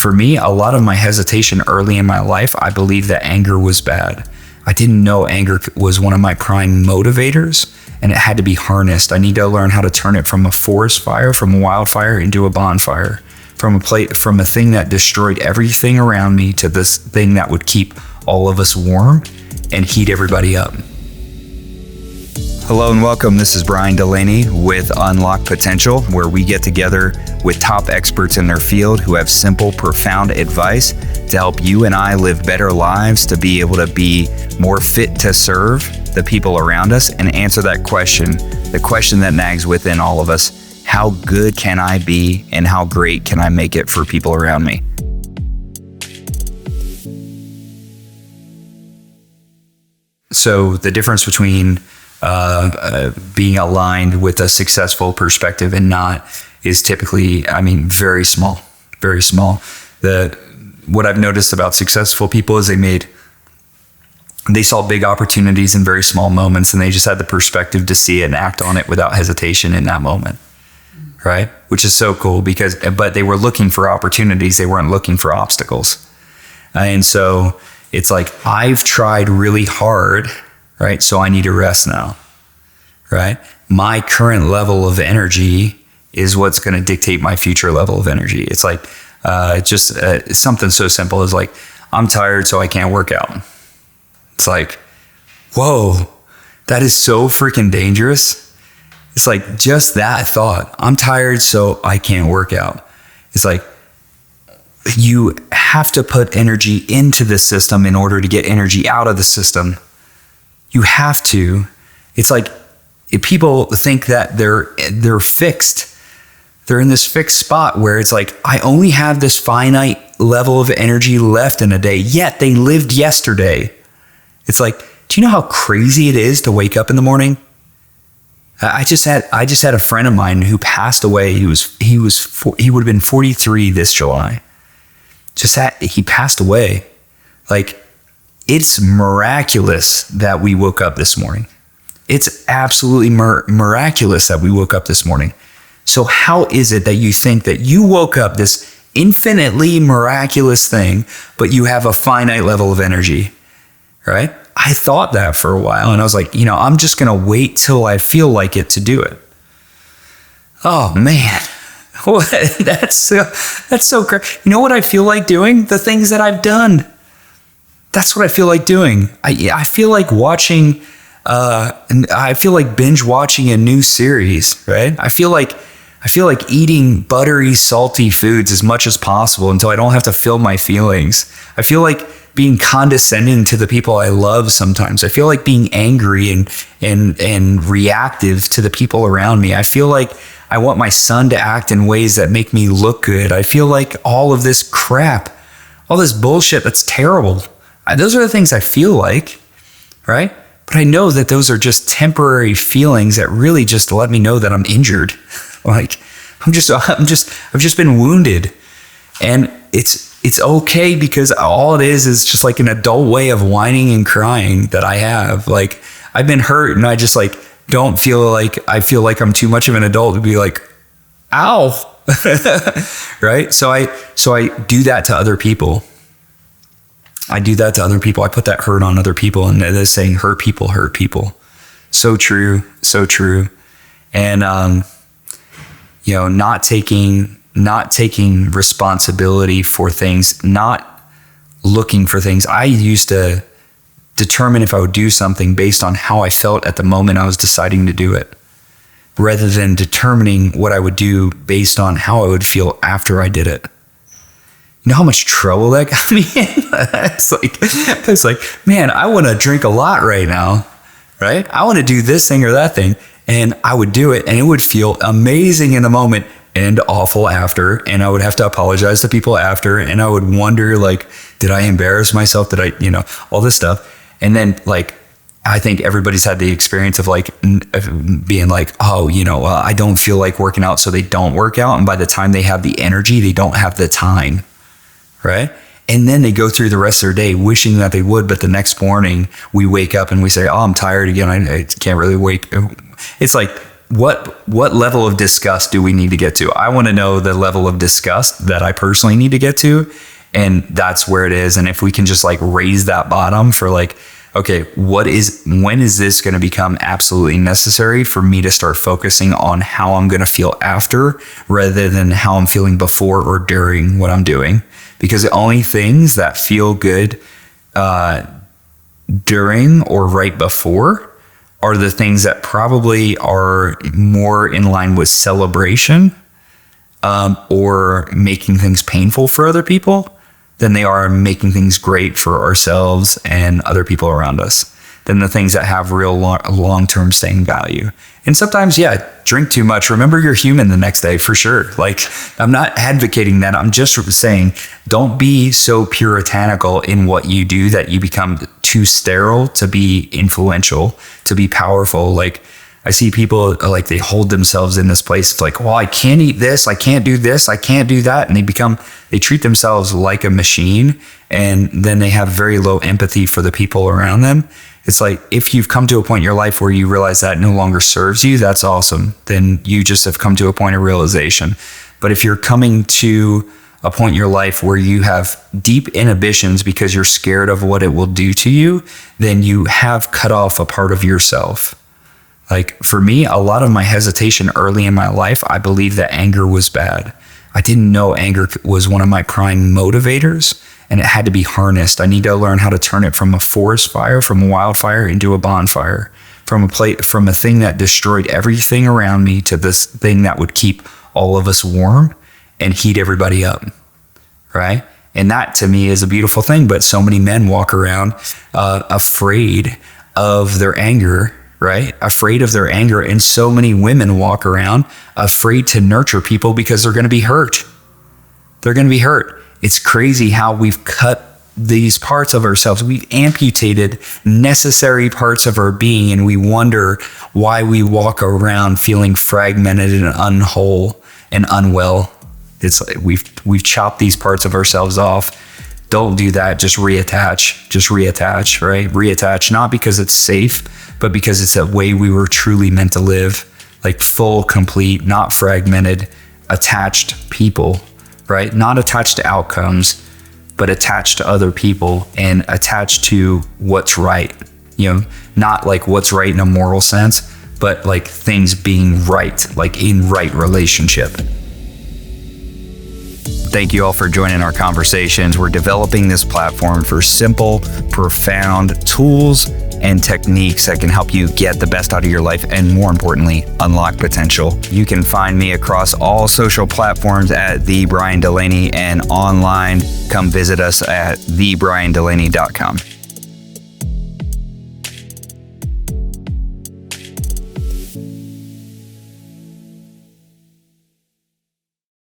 for me, a lot of my hesitation early in my life, I believed that anger was bad. I didn't know anger was one of my prime motivators, and it had to be harnessed. I need to learn how to turn it from a forest fire, from a wildfire, into a bonfire, from a thing that destroyed everything around me to this thing that would keep all of us warm and heat everybody up. Hello and welcome. This is Brian Delaney with Unlock Potential, where we get together with top experts in their field who have simple, profound advice to help you and I live better lives, to be able to be more fit to serve the people around us and answer that question, the question that nags within all of us: how good can I be and how great can I make it for people around me? So the difference between being aligned with a successful perspective and not is typically, very small, very small. What I've noticed about successful people is they saw big opportunities in very small moments, and they just had the perspective to see it and act on it without hesitation in that moment, right? Which is so cool but they were looking for opportunities. They weren't looking for obstacles. And so it's like, I've tried really hard, right? So I need to rest now, right? My current level of energy is what's going to dictate my future level of energy. It's like something so simple as like, I'm tired, so I can't work out. It's like, whoa, that is so freaking dangerous. It's like just that thought. I'm tired, so I can't work out. It's like, you have to put energy into the system in order to get energy out of the system. You have to. It's like, if people think that they're fixed. They're in this fixed spot where it's like, I only have this finite level of energy left in a day, yet they lived yesterday. It's like, do you know how crazy it is to wake up in the morning? I just had a friend of mine who passed away. He would have been 43 this July. He passed away. Like, it's miraculous that we woke up this morning. It's absolutely miraculous that we woke up this morning. So how is it that you think that you woke up this infinitely miraculous thing, but you have a finite level of energy, right? I thought that for a while, and I was like, I'm just going to wait till I feel like it to do it. Oh man. That's so crazy. You know what I feel like doing? The things that I've done. That's what I feel like doing. I feel like watching, I feel like binge watching a new series, right? I feel like eating buttery, salty foods as much as possible until I don't have to feel my feelings. I feel like being condescending to the people I love sometimes. I feel like being angry and reactive to the people around me. I feel like I want my son to act in ways that make me look good. I feel like all of this crap, all this bullshit that's terrible. Those are the things I feel like, right? But I know that those are just temporary feelings that really just let me know that I'm injured. Like, I've just been wounded, and it's okay, because all it is just like an adult way of whining and crying that I have. Like, I've been hurt, and I just like don't feel like I feel like I'm too much of an adult to be like, ow, right? So I do that to other people. I put that hurt on other people, and they're saying hurt people. So true. And, not taking responsibility for things, not looking for things. I used to determine if I would do something based on how I felt at the moment I was deciding to do it, rather than determining what I would do based on how I would feel after I did it. You know how much trouble that got me in? It's like, man, I want to drink a lot right now, right? I want to do this thing or that thing. And I would do it, and it would feel amazing in the moment and awful after. And I would have to apologize to people after. And I would wonder, like, did I embarrass myself? Did I, all this stuff. And then, like, I think everybody's had the experience of like being like, oh, I don't feel like working out, so they don't work out. And by the time they have the energy, they don't have the time. Right? And then they go through the rest of their day wishing that they would. But the next morning we wake up and we say, oh, I'm tired again. I can't really wake. It's like what level of disgust do we need to get to? I want to know the level of disgust that I personally need to get to, and that's where it is. And if we can just like raise that bottom for like, okay, when is this going to become absolutely necessary for me to start focusing on how I'm going to feel after, rather than how I'm feeling before or during what I'm doing? Because the only things that feel good during or right before are the things that probably are more in line with celebration or making things painful for other people than they are making things great for ourselves and other people around us, than the things that have real long-term staying value. And sometimes, yeah, drink too much. Remember you're human the next day, for sure. Like, I'm not advocating that. I'm just saying, don't be so puritanical in what you do that you become too sterile to be influential, to be powerful. Like, I see people like they hold themselves in this place. It's like, well, I can't eat this. I can't do this. I can't do that. And they treat themselves like a machine. And then they have very low empathy for the people around them. It's like, if you've come to a point in your life where you realize that no longer serves you, that's awesome. Then you just have come to a point of realization. But if you're coming to a point in your life where you have deep inhibitions because you're scared of what it will do to you, then you have cut off a part of yourself. Like, for me, a lot of my hesitation early in my life, I believed that anger was bad. I didn't know anger was one of my prime motivators, and it had to be harnessed. I need to learn how to turn it from a forest fire, from a wildfire, into a bonfire, from a thing that destroyed everything around me to this thing that would keep all of us warm and heat everybody up, right? And that, to me, is a beautiful thing. But so many men walk around afraid of their anger, right? Afraid of their anger. And so many women walk around afraid to nurture people because they're going to be hurt. They're going to be hurt. It's crazy how we've cut these parts of ourselves. We've amputated necessary parts of our being, and we wonder why we walk around feeling fragmented and unwhole and unwell. It's like we've chopped these parts of ourselves off. Don't do that. Just reattach, right? Reattach, not because it's safe, but because it's a way we were truly meant to live, like full, complete, not fragmented, attached people, right? Not attached to outcomes, but attached to other people and attached to what's right. Not like what's right in a moral sense, but like things being right, like in right relationship. Thank you all for joining our conversations. We're developing this platform for simple, profound tools and techniques that can help you get the best out of your life and, more importantly, unlock potential. You can find me across all social platforms at The Brian Delaney, and online, come visit us at thebriandelaney.com.